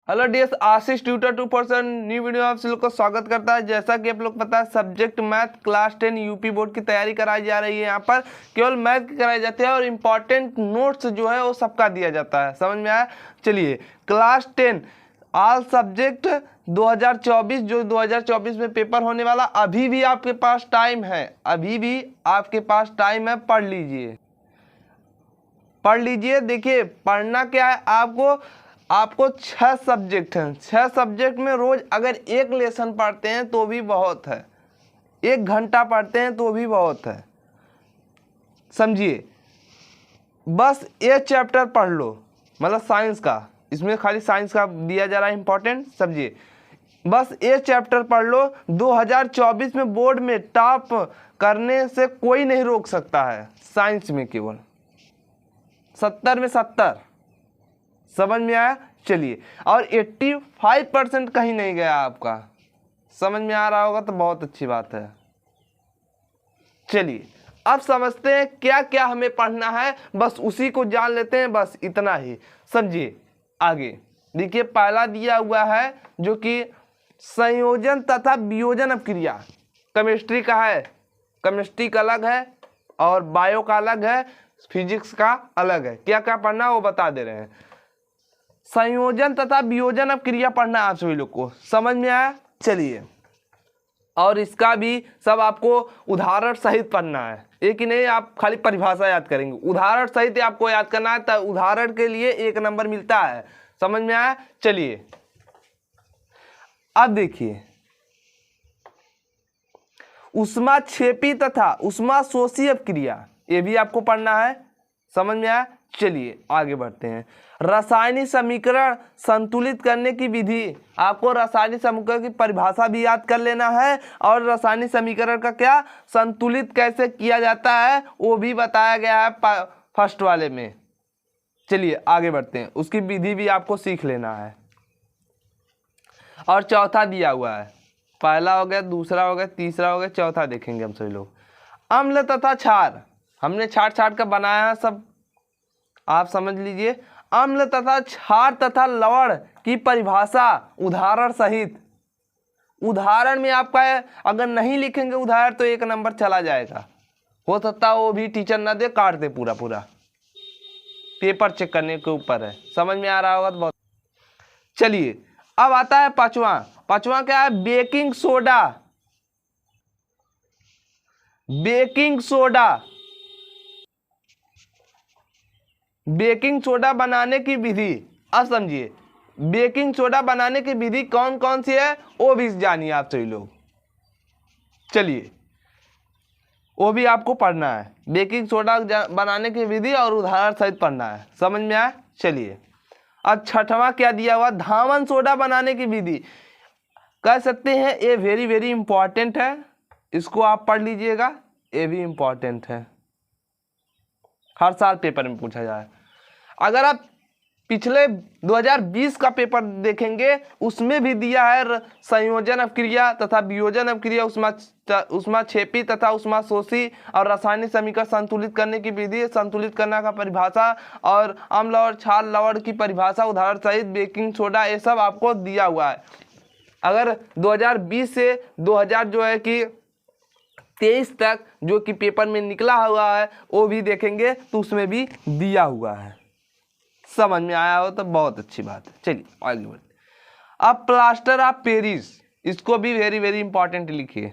Hello dears, आशीष tutor 2% new video आप लोग को स्वागत करता है। जैसा कि आप लोग पता है, subject math class 10 UP board की तैयारी कराई जा रही है। यहाँ पर केवल मैथ की कराई जाती है और इम्पॉर्टेंट नोट्स जो है वो सबका दिया जाता है। समझ में आया? चलिए, क्लास 10 ऑल सब्जेक्ट 2024 जो 2024 में पेपर होने वाला, अभी भी आपके पास टाइम है, अभी भी आपके पास टाइम है। पढ़ लीजिए, पढ़ लीजिए। देखिए, पढ़ना क्या है आपको 6 सब्जेक्ट हैं। 6 सब्जेक्ट में रोज अगर एक लेसन पढ़ते हैं तो भी बहुत है, 1 घंटा पढ़ते हैं तो भी बहुत है। समझिए, बस ये चैप्टर पढ़ लो, मतलब साइंस का, इसमें खाली साइंस का दिया जा रहा है इंपॉर्टेंट। समझिए, बस ये चैप्टर पढ़ लो। 2024 में बोर्ड में टॉप करने से कोई नहीं रोक सकता है। साइंस में केवल 70 में 70। समझ में आया? चलिए, और 85% कहीं नहीं गया आपका। समझ में आ रहा होगा तो बहुत अच्छी बात है। चलिए, अब समझते हैं क्या क्या हमें पढ़ना है, बस उसी को जान लेते हैं, बस इतना ही। समझिए आगे। देखिए, पहला दिया हुआ है जो कि संयोजन तथा वियोजन अपक्रिया। केमिस्ट्री का है, केमिस्ट्री का अलग है और बायो का अलग है, फिजिक्स का अलग है। क्या क्या पढ़ना है वो बता दे रहे हैं। संयोजन तथा वियोजन अपक्रिया पढ़ना आप सभी लोग को। समझ में आया? चलिए, और इसका भी सब आपको उदाहरण सहित पढ़ना है, एक ही नहीं आप खाली परिभाषा याद करेंगे, उदाहरण सहित आपको याद करना है। तो उदाहरण के लिए 1 नंबर मिलता है। समझ में आया? चलिए, अब देखिए, ऊष्माक्षेपी तथा ऊष्माशोषी अपक्रिया, ये भी आपको पढ़ना है। समझ में आया? चलिए आगे बढ़ते हैं। रासायनिक समीकरण संतुलित करने की विधि, आपको रासायनिक समीकरण की परिभाषा भी याद कर लेना है और रासायनिक समीकरण का क्या संतुलित कैसे किया जाता है वो भी बताया गया है फर्स्ट वाले में। चलिए आगे बढ़ते हैं, उसकी विधि भी आपको सीख लेना है। और चौथा दिया हुआ है, पहला हो गया, दूसरा हो गया, तीसरा हो गया, चौथा देखेंगे हम सभी लोग। अम्ल तथा क्षार, हमने छाट छाट कर बनाया है सब, आप समझ लीजिए। अम्ल तथा क्षार तथा लवण की परिभाषा उदाहरण सहित। उदाहरण में आपका अगर नहीं लिखेंगे उदाहरण तो 1 नंबर चला जाएगा। हो सकता है वो भी टीचर ना दे, काट दे पूरा पूरा, पेपर चेक करने के ऊपर है। समझ में आ रहा होगा तो बहुत। चलिए, अब आता है पांचवा क्या है? Baking soda. Baking soda, baking soda बनाने की विधि। अब समझिए, बेकिंग सोडा बनाने की विधि कौन कौन सी है वो भी जानिए आप सभी लोग। चलिए, वो भी आपको पढ़ना है। बेकिंग सोडा बनाने की विधि और उदाहरण सहित पढ़ना है। समझ में आया? चलिए, अब छठवां क्या दिया हुआ? धामन सोडा बनाने की विधि। कह सकते हैं ये वेरी वेरी इंपॉर्टेंट है, इसको आप पढ़ लीजिएगा, ये भी इंपॉर्टेंट है, हर साल पेपर में पूछा जाए। अगर आप पिछले 2020 का पेपर देखेंगे उसमें भी दिया है संयोजन अपक्रिया तथा वियोजन अपक्रिया, ऊष्माक्षेपी तथा ऊष्माशोषी और रासायनिक समीकरण संतुलित करने की विधि, संतुलित करने का परिभाषा और अम्ल और क्षार लवण की परिभाषा उदाहरण सहित बेकिंग सोडा, ये सब आपको दिया हुआ है। अगर 2020 से 2000 जो है कि 23 तक जो कि पेपर में निकला हुआ है वो भी देखेंगे तो उसमें भी दिया हुआ है। समझ में आया हो तो बहुत अच्छी बात है। चलिए आगे बढ़ते। अब प्लास्टर ऑफ पेरिस, इसको भी वेरी वेरी इंपॉर्टेंट लिखिए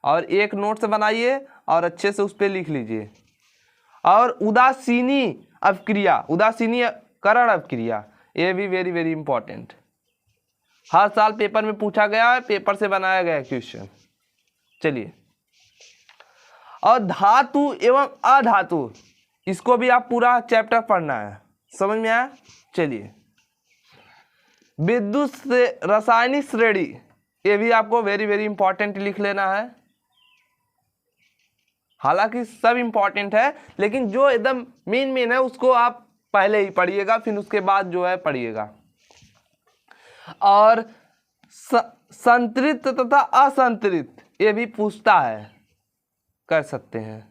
और एक नोट से बनाइए और अच्छे से उस पर लिख लीजिए। और उदासीनी अपक्रिया, उदासीनीकरण अपक्रिया, ये भी वेरी वेरी इंपॉर्टेंट, हर साल पेपर में पूछा गया है, पेपर से बनाया गया क्वेश्चन। चलिए, और धातु एवं अधातु, इसको भी आप पूरा चैप्टर पढ़ना है। समझ में आया? चलिए, विद्युत से रासायनिक श्रेणी, ये भी आपको वेरी वेरी इंपॉर्टेंट लिख लेना है। हालांकि सब इंपॉर्टेंट है लेकिन जो एकदम मेन है उसको आप पहले ही पढ़िएगा, फिर उसके बाद जो है पढ़िएगा। और संतृप्त तथा असंतृप्त, ये भी पूछता है, कर सकते हैं,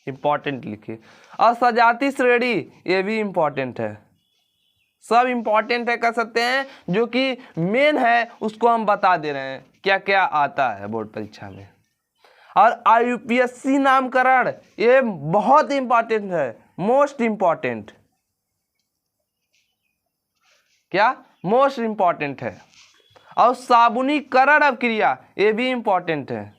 इंपॉर्टेंट लिखिए। और सजाती श्रेणी, ये भी इंपॉर्टेंट है। सब इंपॉर्टेंट है, कह सकते हैं, जो कि मेन है उसको हम बता दे रहे हैं क्या क्या आता है बोर्ड परीक्षा में। और IUPAC नामकरण ये बहुत इंपॉर्टेंट है, मोस्ट इंपॉर्टेंट, क्या मोस्ट इंपॉर्टेंट है। और साबुनीकरण अभिक्रिया ये भी इंपॉर्टेंट है।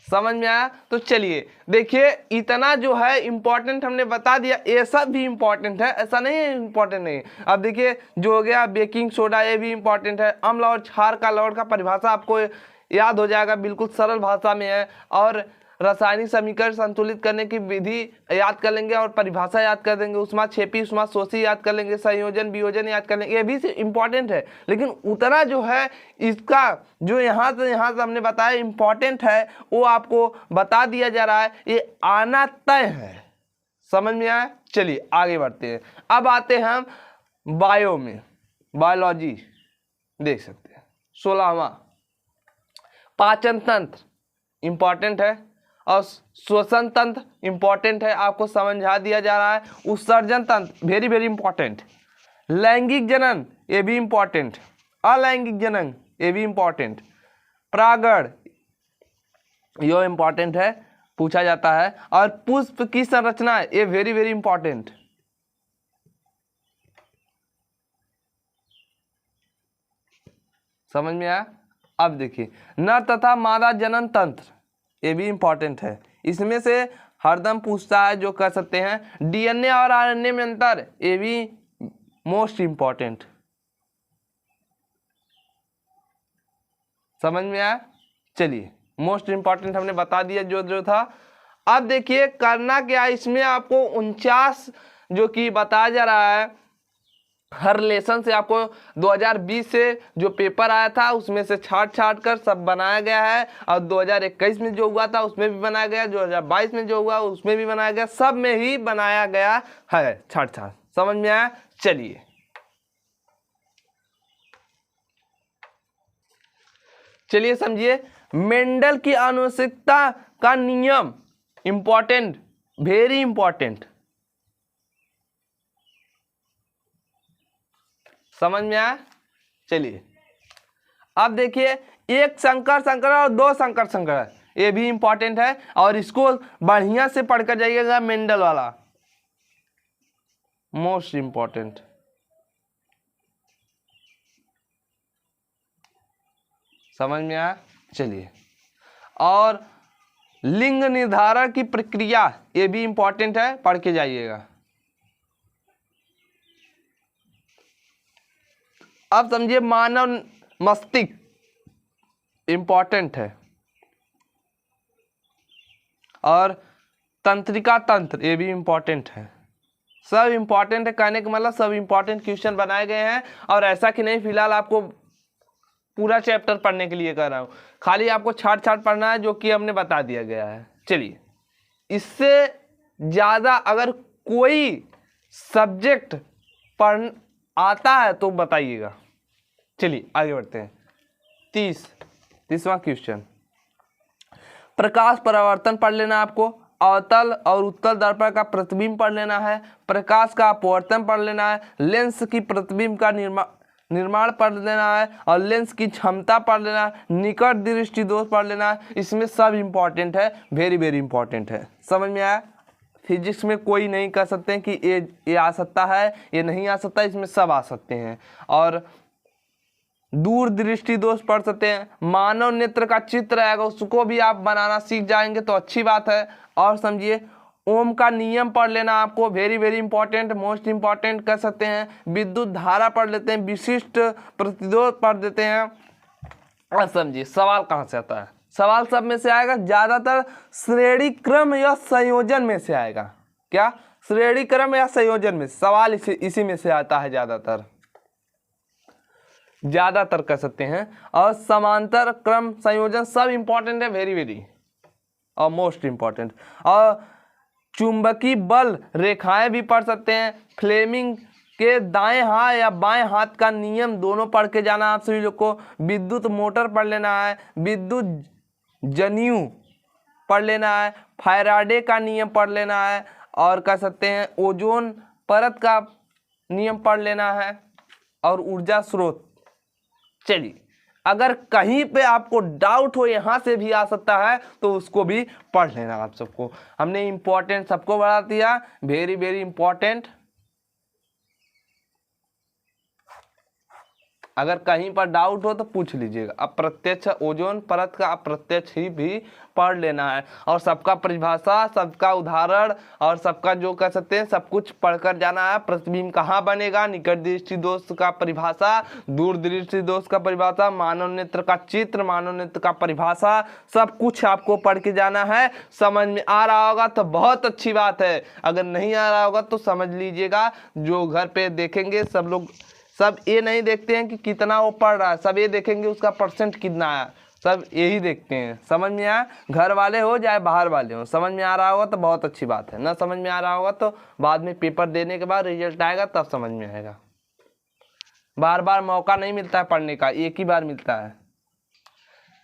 समझ में आया? तो चलिए देखिए, इतना जो है इंपॉर्टेंट हमने बता दिया, ये सब भी इंपॉर्टेंट है, ऐसा नहीं है इंपॉर्टेंट नहीं। अब देखिए जो हो गया बेकिंग सोडा, ये भी इंपॉर्टेंट है। अम्ल और क्षार का लवण का परिभाषा आपको याद हो जाएगा, बिल्कुल सरल भाषा में है। और रासायनिक समीकरण संतुलित करने की विधि याद कर लेंगे और परिभाषा याद कर देंगे। उष्मा छेपी, उष्मा शोषी याद कर लेंगे, संयोजन वियोजन याद कर लेंगे, ये भी इंपॉर्टेंट है। लेकिन उतना जो है इसका जो यहाँ से हमने बताया इंपॉर्टेंट है, वो आपको बता दिया जा रहा है, ये आना तय है। समझ में आया? चलिए आगे बढ़ते हैं। अब आते हैं हम बायो में, बायोलॉजी देख सकते हैं। 16वां पाचन तंत्र इंपॉर्टेंट है और श्वसन तंत्र इंपॉर्टेंट है, आपको समझा दिया जा रहा है। उत्सर्जन तंत्र वेरी वेरी इंपॉर्टेंट। लैंगिक जनन ये भी इंपॉर्टेंट। अलैंगिक जनन ये भी इंपॉर्टेंट। परागण ये इंपॉर्टेंट है, पूछा जाता है। और पुष्प की संरचना ये वेरी वेरी इंपॉर्टेंट। समझ में आया? अब देखिए नर तथा मादा जनन तंत्र ये भी इंपॉर्टेंट है। इसमें से हरदम पूछता है, जो कर सकते हैं। DNA और RNA में अंतर ये भी मोस्ट इंपॉर्टेंट। समझ में आया? चलिए मोस्ट इंपॉर्टेंट हमने बता दिया जो था। अब देखिए करना क्या, इसमें आपको 49 जो कि बताया जा रहा है हर लेसन से, आपको 2020 से जो पेपर आया था उसमें से छाट कर सब बनाया गया है। और 2021 में जो हुआ था उसमें भी बनाया गया, 2022 में जो हुआ उसमें भी बनाया गया, सब में ही बनाया गया है छाट। समझ में आया? चलिए समझिए। मेंडल की आनुवंशिकता का नियम इंपॉर्टेंट, वेरी इंपॉर्टेंट। समझ में आया? चलिए अब देखिए, एक संकर और दो संकर ये भी इंपॉर्टेंट है, और इसको बढ़िया से पढ़कर जाइएगा। मेंडल वाला मोस्ट इंपॉर्टेंट। समझ में आया? चलिए, और लिंग निर्धारण की प्रक्रिया ये भी इंपॉर्टेंट है, पढ़ के जाइएगा। अब समझिए मानव मस्तिष्क इंपॉर्टेंट है, और तंत्रिका तंत्र ये भी इंपॉर्टेंट है। सब इंपॉर्टेंट है, कहने का मतलब सब इंपॉर्टेंट क्वेश्चन बनाए गए हैं। और ऐसा कि नहीं फिलहाल आपको पूरा चैप्टर पढ़ने के लिए कर रहा हूँ, खाली आपको छाट पढ़ना है, जो कि हमने बता दिया गया है। चलिए, इससे ज़्यादा अगर कोई सब्जेक्ट पढ़ आता है तो बताइएगा। चलिए आगे बढ़ते हैं। 30वां क्वेश्चन, प्रकाश परावर्तन पढ़ लेना आपको। अवतल और उत्तल दर्पण का प्रतिबिंब पढ़ लेना है। प्रकाश का अपवर्तन पढ़ लेना है। लेंस की प्रतिबिंब का निर्माण पढ़ लेना है, और लेंस की क्षमता पढ़ लेना है। निकट दृष्टि दोष पढ़ लेना है। इसमें सब इंपॉर्टेंट है, वेरी वेरी इंपॉर्टेंट है। समझ में आया? फिजिक्स में कोई नहीं कह सकते हैं कि ये आ सकता है, ये नहीं आ सकता, इसमें सब आ सकते हैं। और दूर दृष्टि दोष पढ़ सकते हैं। मानव नेत्र का चित्र आएगा, उसको भी आप बनाना सीख जाएंगे तो अच्छी बात है। और समझिए ओम का नियम पढ़ लेना आपको, very very important, most important कर सकते हैं। विद्युत धारा पढ़ लेते हैं। विशिष्ट प्रतिरोध पढ़ देते हैं। और समझिए सवाल कहाँ से आता है, सवाल सब में से आएगा, ज्यादातर श्रेणी क्रम या संयोजन में से आएगा। क्या? श्रेणी क्रम या संयोजन में सवाल इसी में से आता है, ज्यादातर कर सकते हैं। और समांतर क्रम संयोजन सब इंपॉर्टेंट है, वेरी वेरी और मोस्ट इंपॉर्टेंट। और चुंबकीय बल रेखाएं भी पढ़ सकते हैं। फ्लेमिंग के दाएं हाथ या बाएं हाथ का नियम दोनों पढ़ के जाना आप सभी लोग को। विद्युत मोटर पढ़ लेना है। विद्युत जन्यु पढ़ लेना है। फैराडे का नियम पढ़ लेना है। और कह सकते हैं ओजोन परत का नियम पढ़ लेना है और ऊर्जा स्रोत। चलिए, अगर कहीं पे आपको डाउट हो यहाँ से भी आ सकता है तो उसको भी पढ़ लेना आप सबको। हमने इंपॉर्टेंट सबको बढ़ा दिया, वेरी वेरी इंपॉर्टेंट। अगर कहीं पर डाउट हो तो पूछ लीजिएगा। अप्रत्यक्ष ओजोन परत का अप्रत्यक्ष ही भी पढ़ लेना है और सबका परिभाषा, सबका उदाहरण और सबका जो कह सकते हैं सब कुछ पढ़कर जाना है। प्रतिबिंब कहाँ बनेगा, निकट दृष्टि दोष का परिभाषा, दूर दृष्टि दोष का परिभाषा, मानव नेत्र का चित्र, मानव नेत्र का परिभाषा, सब कुछ आपको पढ़ के जाना है। समझ में आ रहा होगा तो बहुत अच्छी बात है, अगर नहीं आ रहा होगा तो समझ लीजिएगा। जो घर पे देखेंगे सब लोग, सब ये नहीं देखते हैं कि कितना वो पढ़ रहा है, सब ये देखेंगे उसका परसेंट कितना है, सब यही देखते हैं। समझ में आया, घर वाले हो चाहे बाहर वाले हो, समझ में आ रहा होगा तो बहुत अच्छी बात है, ना समझ में आ रहा होगा तो बाद में पेपर देने के बाद रिजल्ट आएगा तब समझ में आएगा। बार बार मौका नहीं मिलता है पढ़ने का, एक ही बार मिलता है।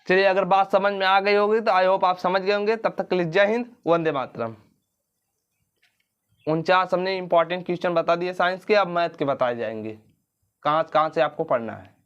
चलिए, अगर बात समझ में आ गई होगी तो आई होप आप समझ गए होंगे। तब तक के लिए जय हिंद, वंदे मातरम। 49 हमने इंपॉर्टेंट क्वेश्चन बता दिए साइंस के, अब मैथ के बताए जाएंगे कहाँ से आपको पढ़ना है।